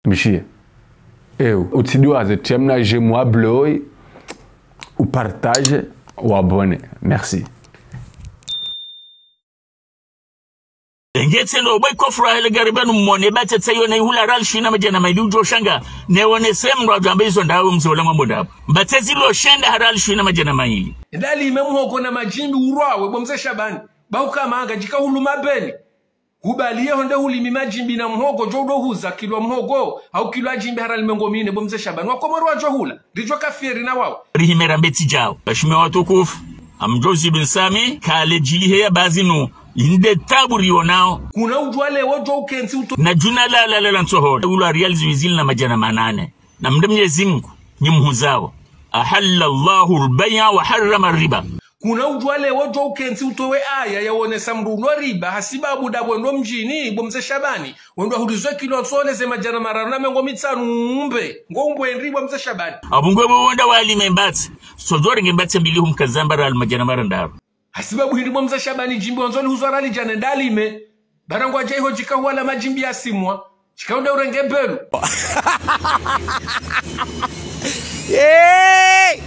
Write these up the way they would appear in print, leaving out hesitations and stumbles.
Mishia. O tidioise, tu aimes nager moi bleu ou partage ou abonné. Merci. Ngetse no boy kofra hele garibanu mone bate tsayo na hula ral shina majana maidujo shanga ne wone semro agambezo ndawo mzola maboda bate zilo shenda haral shina majana mai ndali memuhoko na majimbi urwawe bo Mze Chabane bauka manga jika huluma beni kubaliye honde hulimi majimbi na mhogo jodo huza kilwa mhogo au kilwa jimbi haral mengomine bo Mze Chabane wakomorwa johula ndijo kafiri na wao rihimera mbeti jao bashime watukufu amjozi bin Sami kale jili ya bazinu inde taburi yonao kuna ujwale wojo ukensi uto na juna la nsoho ula realize wizil na majana manane na Mwenyezi Mungu nyimhuzao ahalla Allahu al-bay'a wa harrama riba kuna ujwale wojo ukensi utowe aya yawone samruno riba hasibabu dabo ndo mjini bo Mze Chabane wendo hudizwe kilo sole ze majana marana mengo mitsanu ngombo enri bo Mze Chabane abungwe bo wonda wali membats sodore ngembatse mbili humkazambara al majana marandaro hasibabu hindi bo Mze Chabane jimbi onzoli huzwarali jana ndalime barangwa jaiho jikahuwa la majimbi ya simwa chikaunda urenge belu Yay!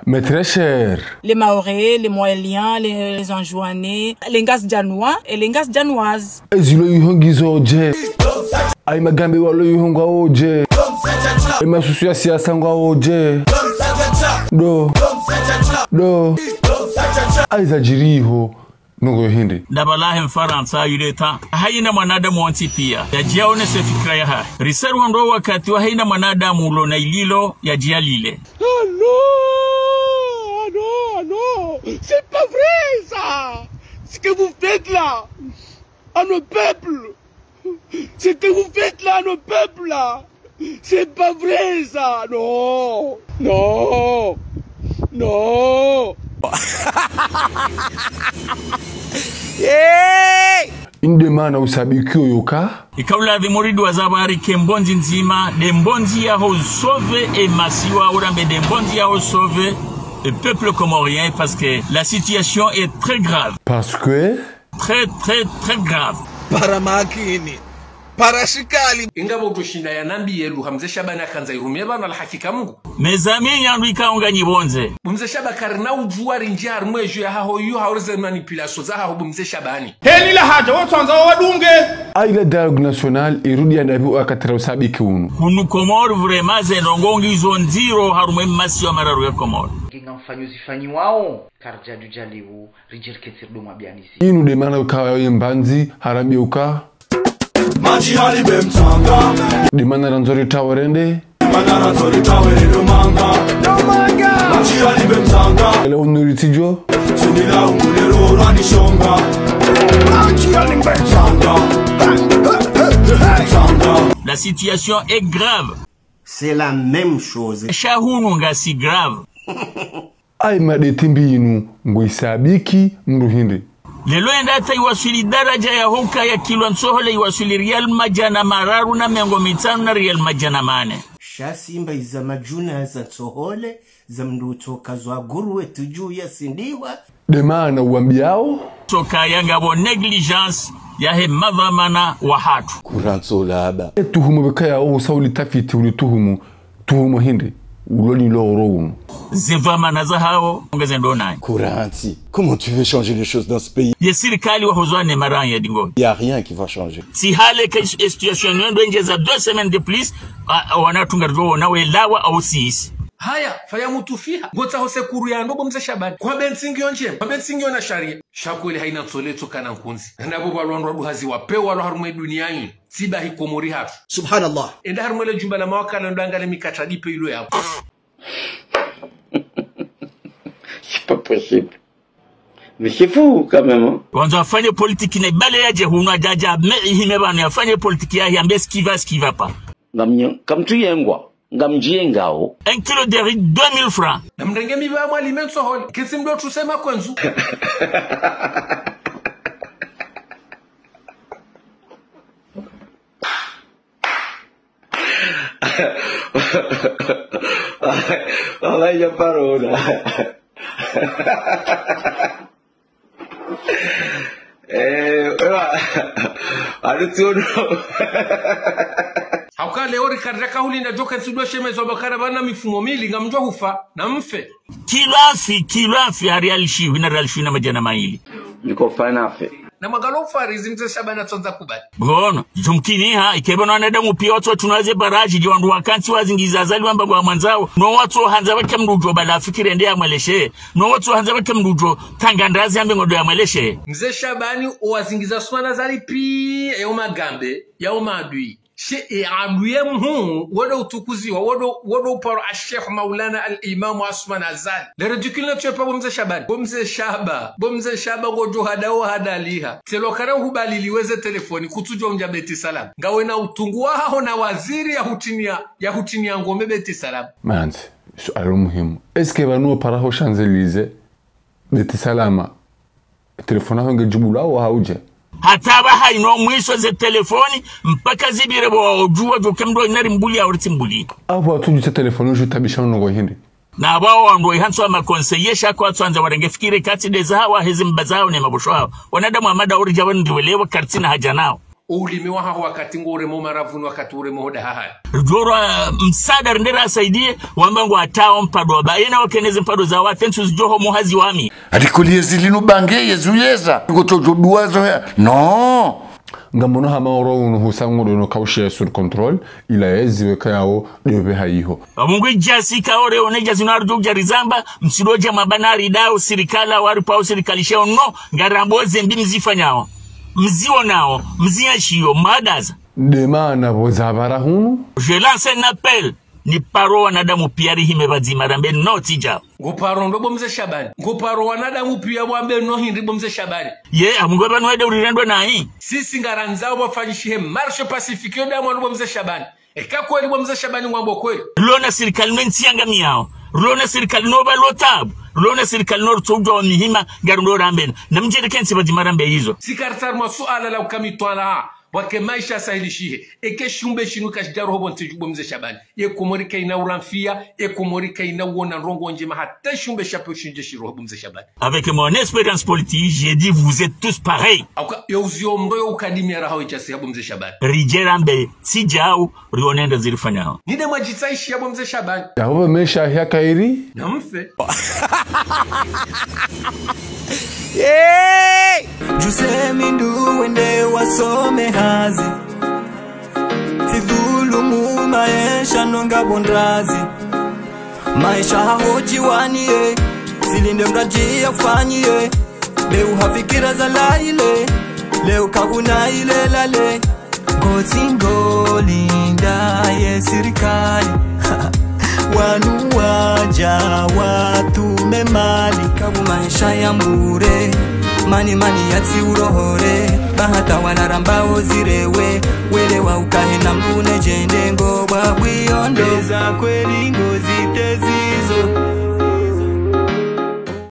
Mais très cher. Les Maorais, les Moéliens, les Anjouanais, les Ngas Djanois et les Ngas Djanoises. Ezilo yuhongizo oje. Ay magambe walo yuhongwa oje. Emasusu ya siasa ngwa oje. Do. Ay zajiriho. Nungo yohindi. Dabalahi mfaransa yureta. Haina mwanadamu wanti pia. Ya jiaone se fikra ya ha. Riseru ndo wakati wa haina mwanadamu ulo na ililo ya jialile. Non, c'est pas vrai ça. Ce que vous faites là à nos peuples, ce que vous faites là à nos peuples là, c'est pas vrai ça. Non, non, non. Yeah! Indemana usabiki yoka. Ikaula vimuridu wa zabari kembonzi nzima, dembonzi ya ho sauve et masiwa urambe dembonzi ya ho sauve le peuple comorien parce que la situation est très grave. Parce que très grave. Paramakini. Parashikali. Ingabo tushinda ya nambi yelu Mze Chabane akanza irumie bana la hakika Mungu. Mezami nyandu ikaunga nyibonze. Mze Chabane karina ujuari njar mweju ya haho yu haurize manipulation za haho Mze Chabane. Heni la haja watanza wadunge. Aile dialogue national irudi ya ndabi akatera usabiki unu. Kunu Komoro vraiment zenongongi zonziro harume masi wa mararu ya Komoro. Kinga mfanyozi fanyi wao karja dujaliwu rijirketir do mabianisi. Inu demana ukawa yembanzi harambia uka. Maji hali bemtanga Dimana ranzori tawarende Dimana ranzori tawerendo manga Maji hali bemtanga Ele unuritijo Sunila umulero rani shonga Maji hali bemtanga La situation est grave. C'est la même chose. Shahunu nga si grave. Ay madetimbi inu nguisabiki mruhinde. Lelo endata iwasili daraja ya hoka ya kilwa nsohole iwasili real majana mararu na mengo mitano na real majana mane. Shasimba iza majuna za nsohole za mnduto kazwa guruwe tujuu ya sindiwa. Demana uambiao Soka yangabo negligence ya he madhamana wa hatu. Kuranso laba tuhumu bekaya usa ulitafiti ulituhumu tuhumu hindi uloni loro unu Zevama na zahao ongezendo nai. Kuranti, comment tu veux changer les choses dans ce pays? Yesirikali wa hozwane maranya ya dingo. Il y a rien qui va changer. Si hale ke situation yendo njeza 2 semaines de plus wanatunga rgo nawe lawa au sisi. Haya faya mutufiha gota hose kuru ya ndobo Mze Chabane kwa bensingio nje kwa bensingio na sharia shakweli haina tsoleto kana nkunzi ndabo balwandwa duhazi wapewa lo harume duniani siba hikomori hatu Subhanallah. enda harumele jumba la mawakala ndangale mikatadipe ilo yapo. C'est pas possible. Mais c'est fou quand même. Hein? Wanzo afanye politiki na bale ya jehuna jaja hime bana afanye politiki ya ambe skiva pa. Comme tu yengwa. Ngamjiengao. 1 kilo de riz 2000 francs. Na mrenge miba mwali menso holi. Kesi mdo tusema kwenzu. Wallahi ya parola. Hauka leo Ricardo kahuli na joka sidwa shemezo bakara bana mifumo mili ngamjwa hufa na mfe. Kilafi arialishi wina realishi na majana maili. Niko fanafe. Na magalo farizi Mzee Shabane atonza kubali. Bono, jumkini ha ikebona wanadamu pia watu tunaze baraji jiwandu wakansi wazingiza zali wamba kwa manzao. No watu hanza wake mrujo bala fikiri endea mweleshe. No watu hanza wake mrujo tangandazi ambe ngodo ya mweleshe. Mzee Shabane wazingiza swana zali pi ya magambe ya umadui. She aduye mhu wodo utukuziwa wodo uparo Sheikh Maulana al-Imam Osman Azali. Le ridicule ne tue pas Mzee Shabane. Mzee Shaba gojo hadao hadaliha. Telo kana hubaliliweze telefoni kutujwa mjabeti salam. Ngawe na utungua hao na waziri ya hutinia ngome beti salam. Manzi, suali muhimu. Eske banu para ho Champs-Élysées beti salama. Telefona ho ngejibula au hauje? Hataba haino mwisho ze telefoni mpaka zibire bo ojua jo kemdo inari mbuli ya uriti mbuli. Abo atujute telefoni jo tabishano ngo hindi. Na abao ndo ihanso ama konseyesha kwa tuanza warengefikire kati dezawa hezi mbazao ne mabusho. Wanadamu amada uri jabani ndiwelewa kartina haja nao. Ulimi wa hawa wakati ngore mo maravunu wakati ure mohoda hahaya. Jora msada rendera asaidie wambangu atao mpado bayena wakeneze mpado za wathensus joho muhazi wami. Atikulie zilinu bange yezuyeza. Kutojuduwazo ya. No. Ngamono hama oro unuhusangu no kaushe sur control ila yeziwe kayao diobe haiho. Mungu jasi kaore oneja zinarjo jarizamba msidoja mabanari dao sirikala waripao sirikalisheo no ngaramboze mbini zifanyao. Mzio nao, mziashio, madaza. Demana bozabara hunu? Je lance un appel. Ni paro wanadamu piari hime bazimarambe no tija. Ngoparo ndo Mzee Shabane. Ngoparo wanadamu pia wambe no hindi Mzee Shabane. Ye, amungoba nwede urirendwa na hii. Sisi ngaranzao wafanyishihe marche pacifique yodamu ndo Mzee Shabane. Eka kweli Mzee Shabane ngwambo kweli. Lona serikali mensianga miao. Lona serikali no balotabu. Lona serikali no tujwa wa mihima garundo rambena. Na mjede kensi bazimarambe hizo. Sikartar masuala la ukamitwala wake maisha sahilishihe. Eke shumbe shinu kashidaro hobo ntijubo Mzee Shabane. Ye kumorika ina uramfia, ye kumorika ina uona rongo njema hata shumbe shapo shinje shiro hobo Mzee Shabane. Avec mon expérience politique, j'ai dit vous êtes tous pareils. Yo uzio mdoyo ukadimia raho ichasi hobo Mzee Shabane. Rijerambe, sijao, rionenda zilifanyao. Nide mwajitaishi hobo Mzee Shabane. Ya hobo mesha ya kairi? Namfe. Hey! Jusemi ndu wende wasome hazi Tidhulumu maisha nonga bondrazi Maisha hahoji waniye Zilinde mrajia fanyiye Leo hafikira za laile Leo kahuna ile lale Gozingo linda ye sirikali Wanu waja watu memali Kabu maisha ya mure Mani yatsi urohore Bahata wanarambao zirewe Wele wa